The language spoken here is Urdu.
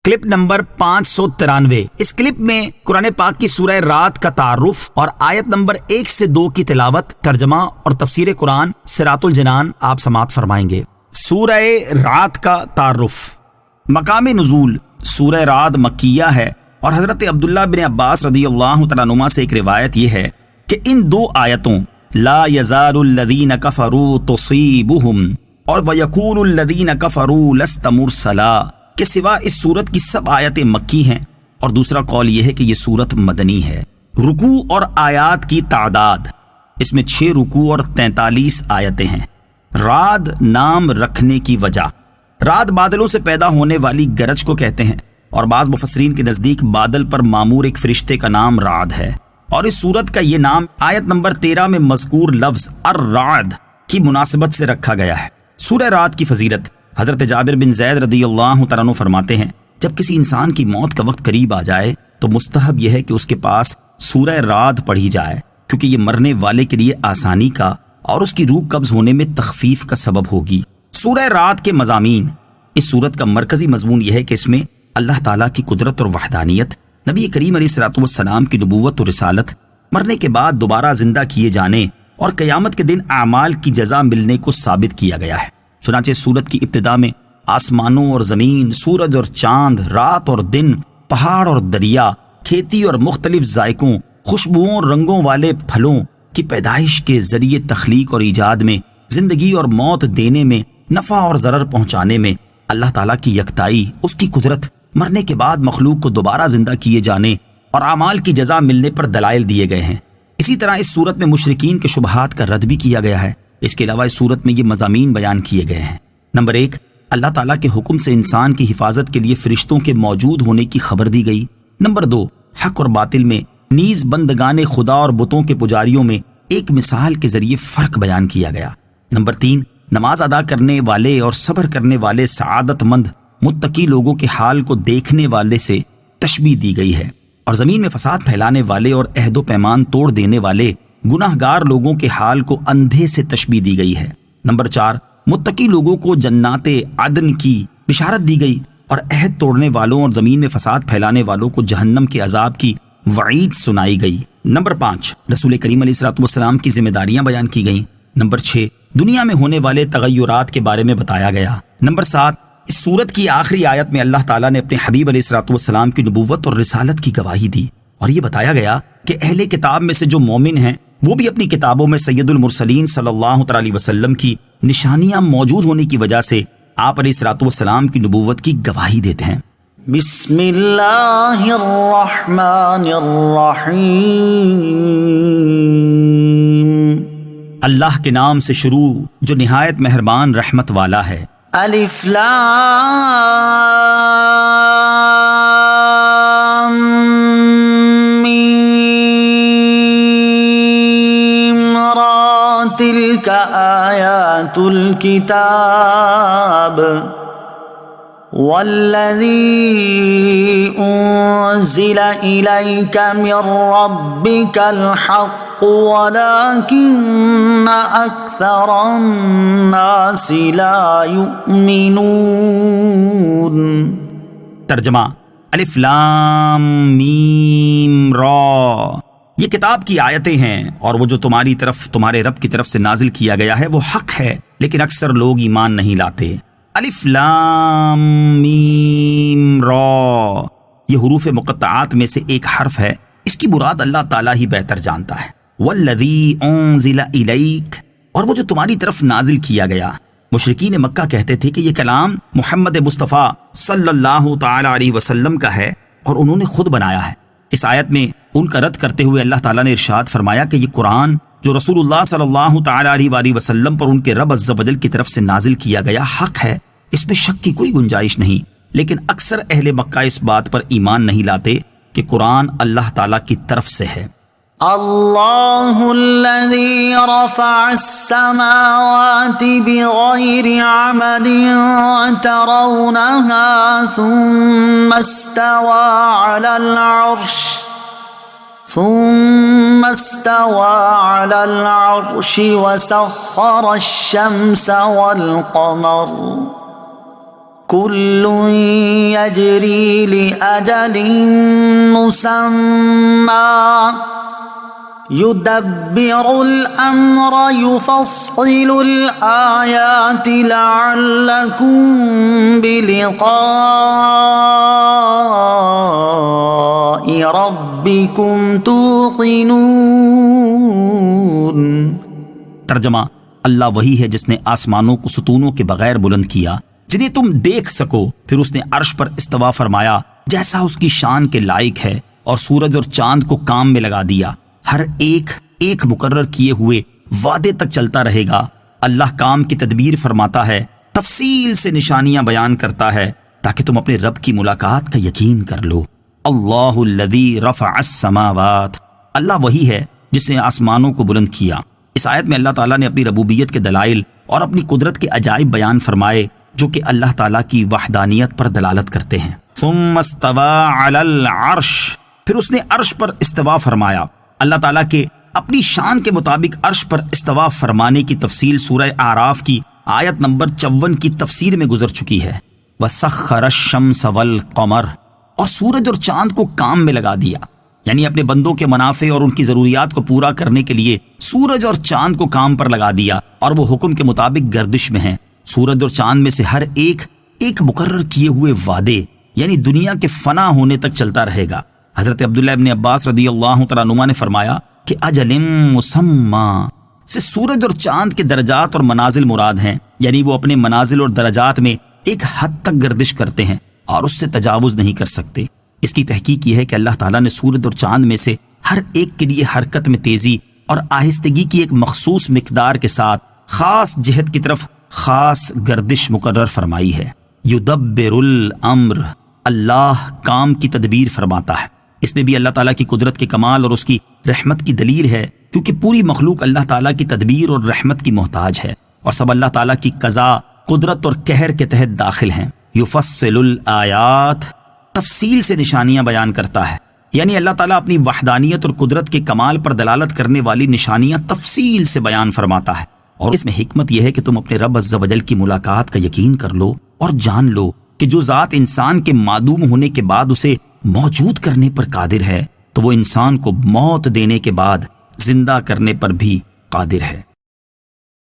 Clip number 593۔ اس کلپ میں قرآن پاک کی سورہ رات کا تعارف اور آیت نمبر 1 سے 2 کی تلاوت، ترجمہ اور تفسیر قرآن صراط الجنان آپ سماعت فرمائیں گے۔ سورہ رات کا تعارف۔ مقام نزول: سورہ رات مکیہ ہے اور حضرت عبداللہ بن عباس رضی اللہ تعالیٰ عنہما سے ایک روایت یہ ہے کہ ان 2 آیتوں لا یزال الذین کفروا تصیبہم اور ویقول الذین کفروا لست مرسلا کے سوا اس صورت کی سب آیتیں مکی ہیں، اور دوسرا قول یہ ہے کہ یہ صورت مدنی ہے۔ رکوع اور آیات کی تعداد: اس میں 6 رکوع اور 43 آیتیں ہیں۔ رعد نام رکھنے کی وجہ: رعد بادلوں سے پیدا ہونے والی گرج کو کہتے ہیں، اور بعض مفسرین کے نزدیک بادل پر معمور ایک فرشتے کا نام رعد ہے، اور اس سورت کا یہ نام آیت نمبر 13 میں مذکور لفظ الرعد کی مناسبت سے رکھا گیا ہے۔ سورہ رات کی فضیلت: حضرت جابر بن زید رضی اللہ تعالیٰ عنہ فرماتے ہیں جب کسی انسان کی موت کا وقت قریب آ جائے تو مستحب یہ ہے کہ اس کے پاس سورہ رات پڑھی جائے، کیونکہ یہ مرنے والے کے لیے آسانی کا اور اس کی روح قبض ہونے میں تخفیف کا سبب ہوگی۔ سورہ رات کے مضامین: اس سورت کا مرکزی مضمون یہ ہے کہ اس میں اللہ تعالیٰ کی قدرت اور وحدانیت، نبی کریم علیہ الصلوۃ والسلام کی نبوت اور رسالت، مرنے کے بعد دوبارہ زندہ کیے جانے اور قیامت کے دن اعمال کی جزا ملنے کو ثابت کیا گیا ہے۔ چنانچہ سورت کی ابتدا میں آسمانوں اور زمین، سورج اور چاند، رات اور دن، پہاڑ اور دریا، کھیتی اور مختلف ذائقوں، خوشبوؤں اور رنگوں والے پھلوں کی پیدائش کے ذریعے تخلیق اور ایجاد میں، زندگی اور موت دینے میں، نفع اور ضرر پہنچانے میں اللہ تعالیٰ کی یکتائی، اس کی قدرت، مرنے کے بعد مخلوق کو دوبارہ زندہ کیے جانے اور اعمال کی جزا ملنے پر دلائل دیے گئے ہیں۔ اسی طرح اس صورت میں مشرکین کے شبہات کا رد بھی کیا گیا ہے۔ اس کے علاوہ اس صورت میں یہ مضامین بیان کیے گئے ہیں۔ نمبر 1، اللہ تعالیٰ کے حکم سے انسان کی حفاظت کے لیے فرشتوں کے موجود ہونے کی خبر دی گئی۔ نمبر 2، حق اور باطل میں، نیز بندگان خدا اور بتوں کے پجاریوں میں ایک مثال کے ذریعے فرق بیان کیا گیا۔ نمبر 3، نماز ادا کرنے والے اور صبر کرنے والے سعادت مند متقی لوگوں کے حال کو دیکھنے والے سے تشبیہ دی گئی ہے، اور زمین میں فساد پھیلانے والے اور عہد و پیمان توڑ دینے والے گناہ گار لوگوں کے حال کو اندھے سے تشبیہ دی گئی ہے۔ نمبر 4، متقی لوگوں کو جنات عدن کی بشارت دی گئی، اور عہد توڑنے والوں اور زمین میں فساد پھیلانے والوں کو جہنم کے عذاب کی وعید سنائی گئی۔ نمبر 5، رسول کریم علیہ الصلوۃ والسلام کی ذمہ داریاں بیان کی گئیں۔ نمبر 6، دنیا میں ہونے والے تغیرات کے بارے میں بتایا گیا۔ نمبر 7، اس سورت کی آخری آیت میں اللہ تعالیٰ نے اپنے حبیب علیہ الصلوۃ والسلام کی نبوت اور رسالت کی گواہی دی، اور یہ بتایا گیا کہ اہل کتاب میں سے جو مومن ہیں وہ بھی اپنی کتابوں میں سید المرسلین صلی اللہ علیہ وسلم کی نشانیاں موجود ہونے کی وجہ سے آپ علیہ الصلوۃ والسلام کی نبوت کی گواہی دیتے ہیں۔ بسم اللہ الرحمن الرحیم۔ اللہ کے نام سے شروع جو نہایت مہربان رحمت والا ہے۔ الف لام تلك آيات الكتاب والذي أنزل إليك من ربك الحق ولكن أكثر الناس لا يؤمنون۔ ترجمہ: الف لام میم را، یہ کتاب کی آیتیں ہیں، اور وہ جو تمہاری طرف تمہارے رب کی طرف سے نازل کیا گیا ہے وہ حق ہے، لیکن اکثر لوگ ایمان نہیں لاتے۔ الف لام میم را، یہ حروف مقطعات میں سے ایک حرف ہے، اس کی مراد اللہ تعالیٰ ہی بہتر جانتا ہے۔ والذی انزل الیک، اور وہ جو تمہاری طرف نازل کیا گیا۔ مشرکین مکہ کہتے تھے کہ یہ کلام محمد مصطفیٰ صلی اللہ تعالی علیہ وسلم کا ہے اور انہوں نے خود بنایا ہے۔ اس آیت میں ان کا رد کرتے ہوئے اللہ تعالیٰ نے ارشاد فرمایا کہ یہ قرآن جو رسول اللہ صلی اللہ تعالی علیہ وسلم پر ان کے رب عز و جل کی طرف سے نازل کیا گیا حق ہے، اس میں شک کی کوئی گنجائش نہیں، لیکن اکثر اہل مکہ اس بات پر ایمان نہیں لاتے کہ قرآن اللہ تعالیٰ کی طرف سے ہے۔ اللہ الذی رفع السماوات بغیر عمد ترونها ثم استوى على العرش وسخر الشمس والقمر كل يجري لأجل مسمى يدبر الأمر يفصل الآيات لعلكم بلقاء ربكم توقنون۔ ترجمہ، اللہ وہی ہے جس نے آسمانوں کو ستونوں کے بغیر بلند کیا جنہیں تم دیکھ سکو، پھر اس نے عرش پر استوا فرمایا جیسا اس کی شان کے لائق ہے، اور سورج اور چاند کو کام میں لگا دیا، ہر ایک مقرر کیے ہوئے وعدے تک چلتا رہے گا۔ اللہ کام کی تدبیر فرماتا ہے، تفصیل سے نشانیاں بیان کرتا ہے تاکہ تم اپنے رب کی ملاقات کا یقین کر لو۔ اللہ الذی رفع السماوات، اللہ وہی ہے جس نے آسمانوں کو بلند کیا۔ اس آیت میں اللہ تعالیٰ نے اپنی ربوبیت کے دلائل اور اپنی قدرت کے عجائب بیان فرمائے جو کہ اللہ تعالیٰ کی وحدانیت پر دلالت کرتے ہیں۔ ثم استوى علی العرش، پھر اس نے عرش پر استوا فرمایا۔ اللہ تعالیٰ کے اپنی شان کے مطابق عرش پر استوا فرمانے کی تفصیل سورہ اعراف کی آیت نمبر 54 کی تفسیر میں گزر چکی ہے۔ وَسَخَّرَ الشَّمْسَ وَالْقَمَرَ، اور سورج اور چاند کو کام میں لگا دیا، یعنی اپنے بندوں کے منافع اور ان کی ضروریات کو پورا کرنے کے لیے سورج اور چاند کو کام پر لگا دیا، اور وہ حکم کے مطابق گردش میں ہیں۔ سورج اور چاند میں سے ہر ایک مقرر کیے ہوئے وعدے، یعنی دنیا کے فنا ہونے تک چلتا رہے گا۔ حضرت عبداللہ ابن عباس رضی اللہ تعالیٰ عنہما نے فرمایا کہ اجل مسمى سے سورج اور چاند کے درجات اور منازل مراد ہیں، یعنی وہ اپنے منازل اور درجات میں ایک حد تک گردش کرتے ہیں اور اس سے تجاوز نہیں کر سکتے۔ اس کی تحقیق یہ ہے کہ اللہ تعالیٰ نے سورج اور چاند میں سے ہر ایک کے لیے حرکت میں تیزی اور آہستگی کی ایک مخصوص مقدار کے ساتھ خاص جہت کی طرف خاص گردش مقرر فرمائی ہے۔ یدبر الامر، اللہ کام کی تدبیر فرماتا ہے۔ اس میں بھی اللہ تعالیٰ کی قدرت کے کمال اور اس کی رحمت کی دلیل ہے، کیونکہ پوری مخلوق اللہ تعالیٰ کی تدبیر اور رحمت کی محتاج ہے، اور سب اللہ تعالیٰ کی قضاء، قدرت اور قہر کے تحت داخل ہیں۔ یفصل الآیات، تفصیل سے نشانیاں بیان کرتا ہے، یعنی اللہ تعالیٰ اپنی وحدانیت اور قدرت کے کمال پر دلالت کرنے والی نشانیاں تفصیل سے بیان فرماتا ہے، اور اس میں حکمت یہ ہے کہ تم اپنے رب عز و جل کی ملاقات کا یقین کر لو اور جان لو کہ جو ذات انسان کے معدوم ہونے کے بعد اسے موجود کرنے پر قادر ہے، تو وہ انسان کو موت دینے کے بعد زندہ کرنے پر بھی قادر ہے۔